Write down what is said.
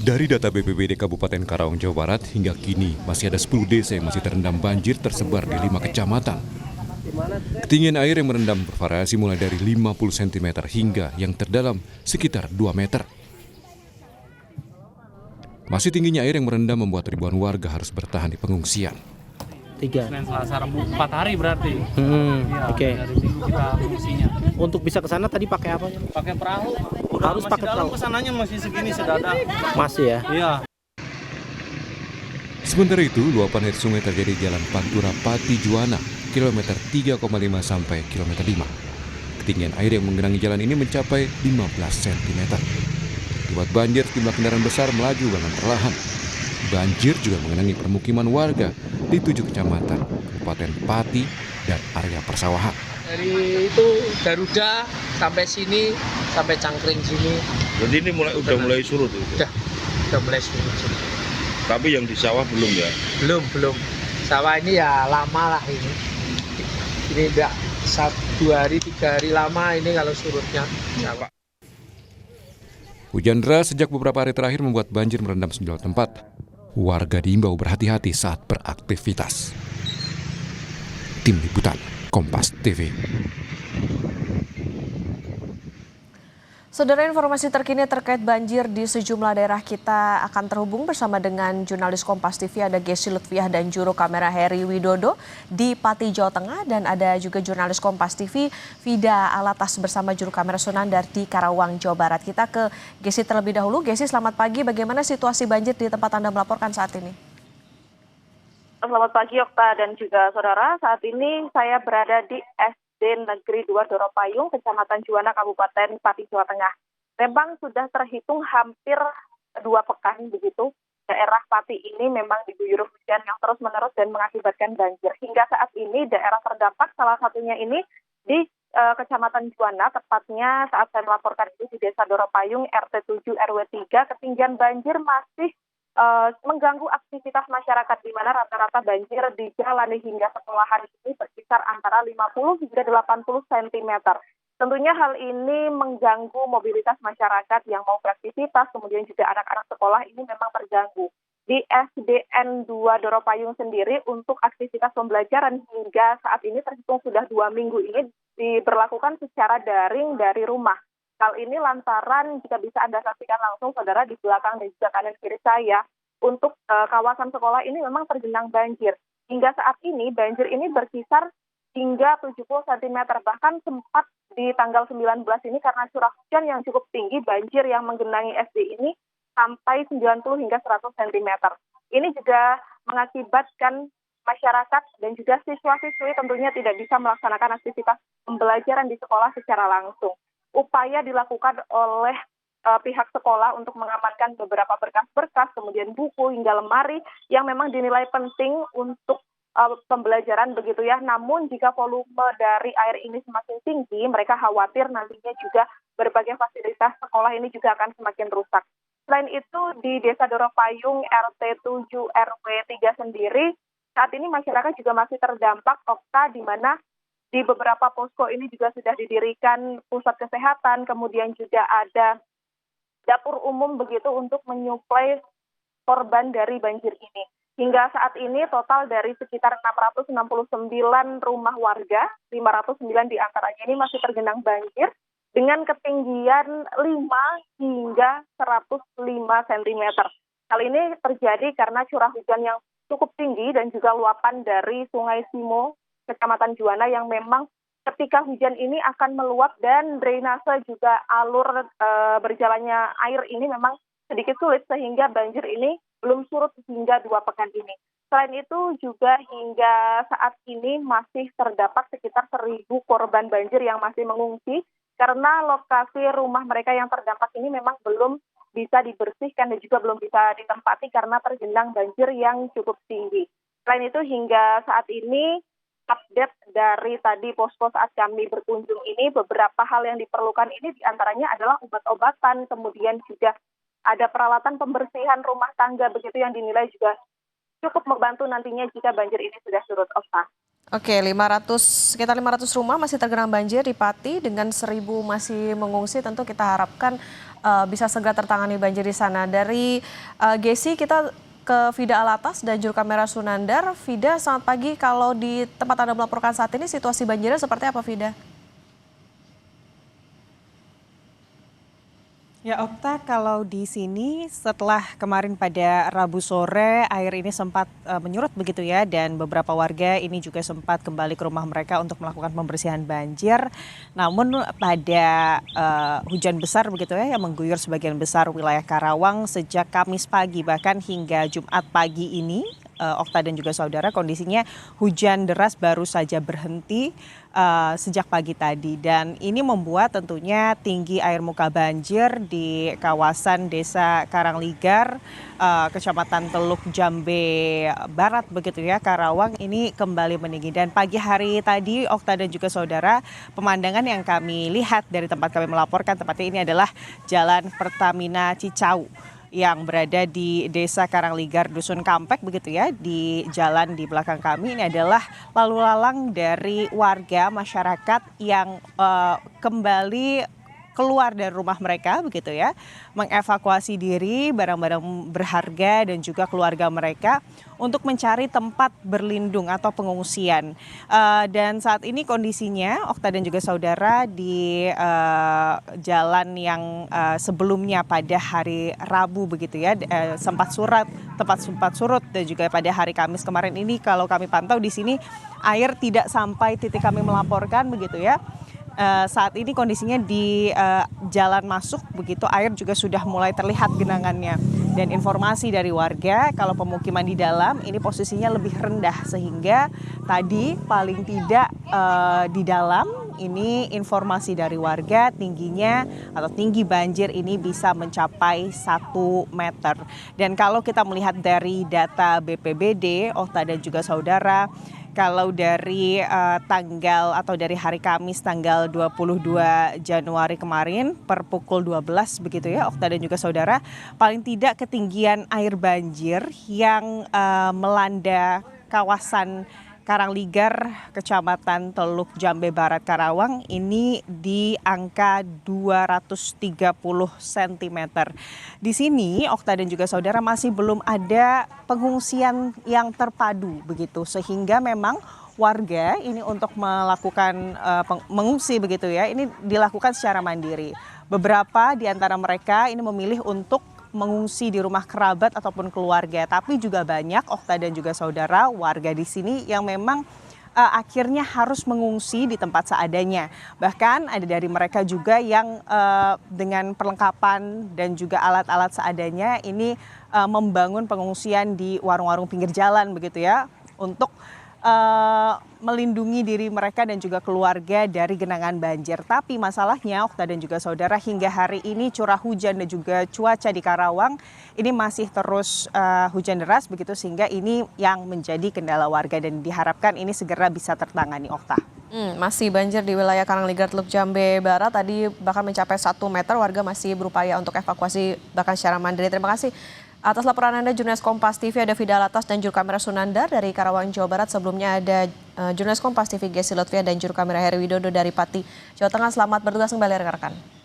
Dari data BPBD Kabupaten Karawang, Jawa Barat, hingga kini masih ada 10 desa yang masih terendam banjir tersebar di 5 kecamatan. Ketinggian air yang merendam bervariasi mulai dari 50 cm hingga yang terdalam sekitar 2 meter. Masih tingginya air yang merendam membuat ribuan warga harus bertahan di pengungsian. Senin, Selasa, Rabu, 4 hari berarti. Ya, Oke. Dari minggu kita fungsinya. Untuk bisa ke sana tadi pakai apa? Pakai perahu. Harus Masih pakai dalam perahu. kesananya masih segini sedada. Masih ya. Iya. Sementara itu, luapan air sungai terjadi di Jalan Pantura Pati Juwana, kilometer 3,5 sampai kilometer 5. Ketinggian air yang menggenangi jalan ini mencapai 15 cm. Akibat banjir, sejumlah kendaraan besar melaju dengan perlahan. Banjir juga mengenangi permukiman warga di 7 kecamatan, Kabupaten Pati, dan area persawahan. Dari itu Garuda sampai sini, sampai Cangkring sini. Berarti ini udah mulai surut itu. Udah mulai surut. Tapi yang di sawah belum ya? Belum. Sawah ini ya lama lah ini. Ini enggak 2 hari, 3 hari lama ini kalau surutnya sawah. Hujan deras sejak beberapa hari terakhir membuat banjir merendam sejumlah tempat. Warga diimbau berhati-hati saat beraktivitas. Tim Liputan Kompas TV. Saudara, informasi terkini terkait banjir di sejumlah daerah kita akan terhubung bersama dengan jurnalis Kompas TV, ada Gesy Lutfiah dan juru kamera Heri Widodo di Pati, Jawa Tengah, dan ada juga jurnalis Kompas TV Vida Alatas bersama juru kamera Sunandar di Karawang, Jawa Barat. Kita ke Gesy terlebih dahulu. Gesy, selamat pagi. Bagaimana situasi banjir di tempat Anda melaporkan saat ini? Selamat pagi Okta dan juga saudara. Saat ini saya berada di SD Negeri 2 Doropayung, Kecamatan Juwana, Kabupaten Pati, Jawa Tengah. Memang sudah terhitung hampir 2 pekan begitu. Daerah Pati ini memang diguyur hujan yang terus-menerus dan mengakibatkan banjir. Hingga saat ini daerah terdampak salah satunya ini di Kecamatan Juwana, tepatnya saat saya melaporkan ini di Desa Doropayung RT 7 RW 3, ketinggian banjir masih mengganggu aktivitas masyarakat, di mana rata-rata banjir di jalan hingga sekolahan ini berkisar antara 50 hingga 80 cm. Tentunya hal ini mengganggu mobilitas masyarakat yang mau beraktivitas, kemudian juga anak-anak sekolah ini memang terganggu. Di SDN 2 Doropayung sendiri untuk aktivitas pembelajaran hingga saat ini terhitung sudah 2 minggu ini diberlakukan secara daring dari rumah. Hal ini lantaran jika bisa Anda saksikan langsung saudara di belakang dan juga kanan kiri saya, untuk kawasan sekolah ini memang tergenang banjir. Hingga saat ini banjir ini berkisar hingga 70 cm, bahkan sempat di tanggal 19 ini karena curah hujan yang cukup tinggi, banjir yang menggenangi SD ini sampai 90 hingga 100 cm. Ini juga mengakibatkan masyarakat dan juga siswa-siswi tentunya tidak bisa melaksanakan aktivitas pembelajaran di sekolah secara langsung. Upaya dilakukan oleh pihak sekolah untuk mengamankan beberapa berkas-berkas, kemudian buku hingga lemari yang memang dinilai penting untuk pembelajaran begitu ya. Namun jika volume dari air ini semakin tinggi, mereka khawatir nantinya juga berbagai fasilitas sekolah ini juga akan semakin rusak. Selain itu di Desa Doropayung RT 7 RW 3 sendiri, saat ini masyarakat juga masih terdampak, Okta, di mana di beberapa posko ini juga sudah didirikan pusat kesehatan, kemudian juga ada dapur umum begitu untuk menyuplai korban dari banjir ini. Hingga saat ini total dari sekitar 669 rumah warga, 509 diantaranya ini masih tergenang banjir dengan ketinggian 5 hingga 105 cm. Hal ini terjadi karena curah hujan yang cukup tinggi dan juga luapan dari Sungai Simo, Kecamatan Juwana yang memang ketika hujan ini akan meluap dan drainase juga alur berjalannya air ini memang sedikit sulit sehingga banjir ini belum surut hingga 2 pekan ini. Selain itu juga hingga saat ini masih terdapat sekitar 1.000 korban banjir yang masih mengungsi karena lokasi rumah mereka yang terdampak ini memang belum bisa dibersihkan dan juga belum bisa ditempati karena tergenang banjir yang cukup tinggi. Selain itu hingga saat ini update dari tadi posko saat kami berkunjung ini, beberapa hal yang diperlukan ini diantaranya adalah obat-obatan, kemudian juga ada peralatan pembersihan rumah tangga begitu yang dinilai juga cukup membantu nantinya jika banjir ini sudah surut, Okta. Oke, sekitar 500 rumah masih tergenang banjir di Pati dengan 1.000 masih mengungsi. Tentu kita harapkan bisa segera tertangani banjir di sana. Dari Gesi kita ke Vida Alatas dan juru kamera Sunandar. Vida, selamat pagi. Kalau di tempat Anda melaporkan saat ini situasi banjirnya seperti apa, Vida? Ya Okta, kalau di sini setelah kemarin pada Rabu sore air ini sempat menyurut begitu ya, dan beberapa warga ini juga sempat kembali ke rumah mereka untuk melakukan pembersihan banjir. Namun pada hujan besar begitu ya yang mengguyur sebagian besar wilayah Karawang sejak Kamis pagi bahkan hingga Jumat pagi ini, Okta dan juga saudara, kondisinya hujan deras baru saja berhenti sejak pagi tadi, dan ini membuat tentunya tinggi air muka banjir di kawasan Desa Karangligar, Kecamatan Teluk Jambe Barat begitu ya, Karawang ini kembali meninggi. Dan pagi hari tadi Okta dan juga saudara, pemandangan yang kami lihat dari tempat kami melaporkan, tepatnya ini adalah Jalan Pertamina Cicau yang berada di Desa Karangligar, Dusun Kampek begitu ya. Di jalan di belakang kami ini adalah lalu lalang dari warga masyarakat yang kembali keluar dari rumah mereka begitu ya, mengevakuasi diri, barang-barang berharga dan juga keluarga mereka untuk mencari tempat berlindung atau pengungsian. Dan saat ini kondisinya Okta dan juga saudara di jalan yang sebelumnya pada hari Rabu begitu ya, sempat surut, dan juga pada hari Kamis kemarin ini kalau kami pantau di sini air tidak sampai titik kami melaporkan begitu ya. Saat ini kondisinya di jalan masuk begitu, air juga sudah mulai terlihat genangannya. Dan informasi dari warga kalau pemukiman di dalam ini posisinya lebih rendah, sehingga tadi paling tidak di dalam ini informasi dari warga tingginya atau tinggi banjir ini bisa mencapai 1 meter. Dan kalau kita melihat dari data BPBD, Okta dan juga saudara, kalau dari tanggal atau dari hari Kamis tanggal 22 Januari kemarin per pukul 12 begitu ya Okta dan juga saudara, paling tidak ketinggian air banjir yang melanda kawasan Karangligar, Kecamatan Teluk Jambe Barat, Karawang ini di angka 230 cm. Di sini Okta dan juga saudara masih belum ada pengungsian yang terpadu begitu, sehingga memang warga ini untuk melakukan mengungsi begitu ya, ini dilakukan secara mandiri. Beberapa di antara mereka ini memilih untuk mengungsi di rumah kerabat ataupun keluarga, tapi juga banyak Okta dan juga saudara warga di sini yang memang akhirnya harus mengungsi di tempat seadanya. Bahkan ada dari mereka juga yang dengan perlengkapan dan juga alat-alat seadanya ini membangun pengungsian di warung-warung pinggir jalan begitu ya, untuk melindungi diri mereka dan juga keluarga dari genangan banjir. Tapi masalahnya Okta dan juga saudara, hingga hari ini curah hujan dan juga cuaca di Karawang ini masih terus hujan deras begitu, sehingga ini yang menjadi kendala warga dan diharapkan ini segera bisa tertangani, Okta. Masih banjir di wilayah Karangligar, Teluk Jambe Barat, tadi bahkan mencapai 1 meter, warga masih berupaya untuk evakuasi bahkan secara mandiri. Terima kasih atas laporan Anda, jurnalis Kompas TV ada Vida Alatas dan juru kamera Sunandar dari Karawang, Jawa Barat. Sebelumnya ada jurnalis Kompas TV Gesi Lutfiah dan juru kamera Heri Widodo dari Pati, Jawa Tengah. Selamat bertugas kembali rekan-rekan.